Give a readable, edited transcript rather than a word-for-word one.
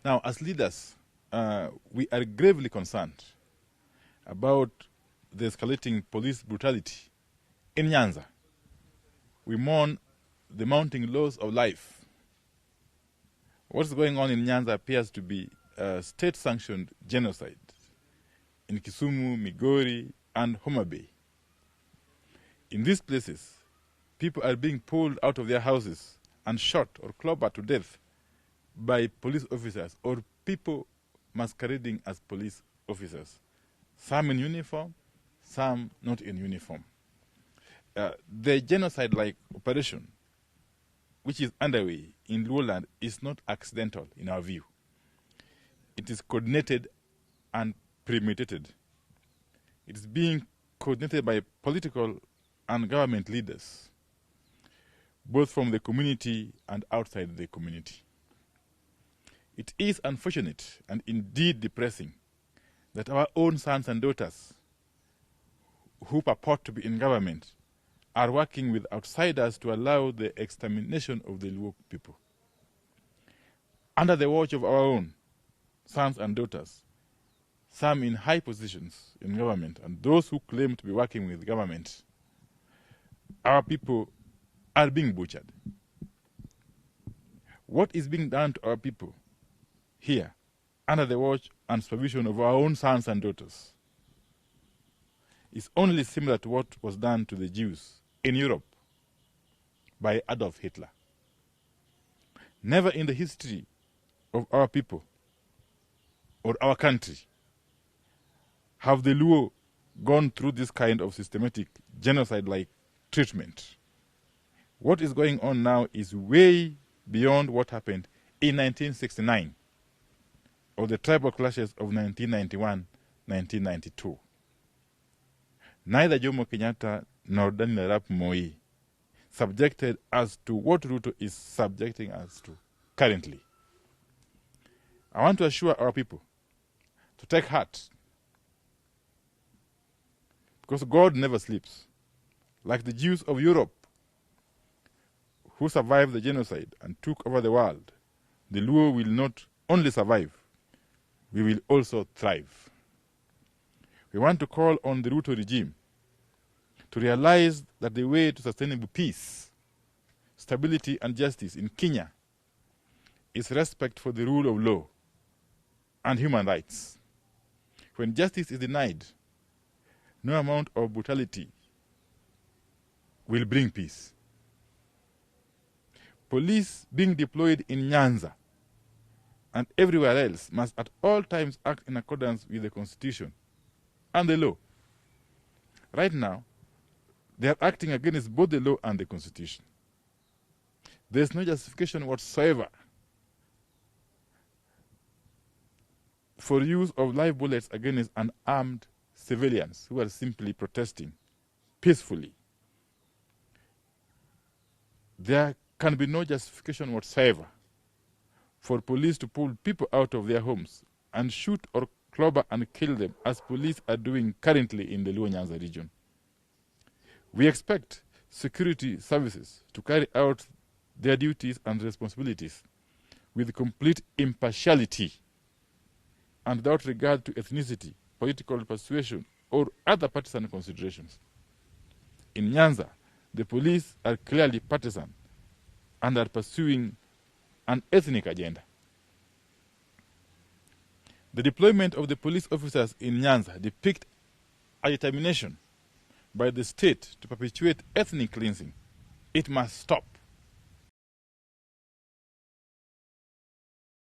Now, as leaders, we are gravely concerned about the escalating police brutality in Nyanza. We mourn the mounting loss of life. What's going on in Nyanza appears to be a state-sanctioned genocide in Kisumu, Migori, and Homa Bay. In these places, people are being pulled out of their houses and shot or clobbered to death by police officers or people masquerading as police officers, some in uniform, some not in uniform. The genocide-like operation, which is underway in Luoland, is not accidental in our view. It is coordinated and premeditated. It is being coordinated by political and government leaders, both from the community and outside the community. It is unfortunate and indeed depressing that our own sons and daughters who purport to be in government are working with outsiders to allow the extermination of the Luo people. Under the watch of our own sons and daughters, some in high positions in government and those who claim to be working with government, our people are being butchered. What is being done to our people here, under the watch and supervision of our own sons and daughters, is only similar to what was done to the Jews in Europe by Adolf Hitler. Never in the history of our people or our country have the Luo gone through this kind of systematic genocide-like treatment. What is going on now is way beyond what happened in 1969 or the tribal clashes of 1991-1992. Neither Jomo Kenyatta nor Daniel Arap Moi subjected us to what Ruto is subjecting us to currently. I want to assure our people to take heart, because God never sleeps. Like the Jews of Europe who survived the genocide and took over the world, the Luo will not only survive, we will also thrive. We want to call on the Ruto regime to realize that the way to sustainable peace, stability, and justice in Kenya is respect for the rule of law and human rights. When justice is denied, no amount of brutality will bring peace. Police being deployed in Nyanza and everywhere else must at all times act in accordance with the Constitution and the law. Right now, they are acting against both the law and the Constitution. There is no justification whatsoever for use of live bullets against unarmed civilians who are simply protesting peacefully. There can be no justification whatsoever for police to pull people out of their homes and shoot or clobber and kill them, as police are doing currently in the Luo Nyanza region. We expect security services to carry out their duties and responsibilities with complete impartiality and without regard to ethnicity, political persuasion, or other partisan considerations. In Nyanza, the police are clearly partisan and are pursuing an ethnic agenda. The deployment of the police officers in Nyanza depict a determination by the state to perpetuate ethnic cleansing. It must stop.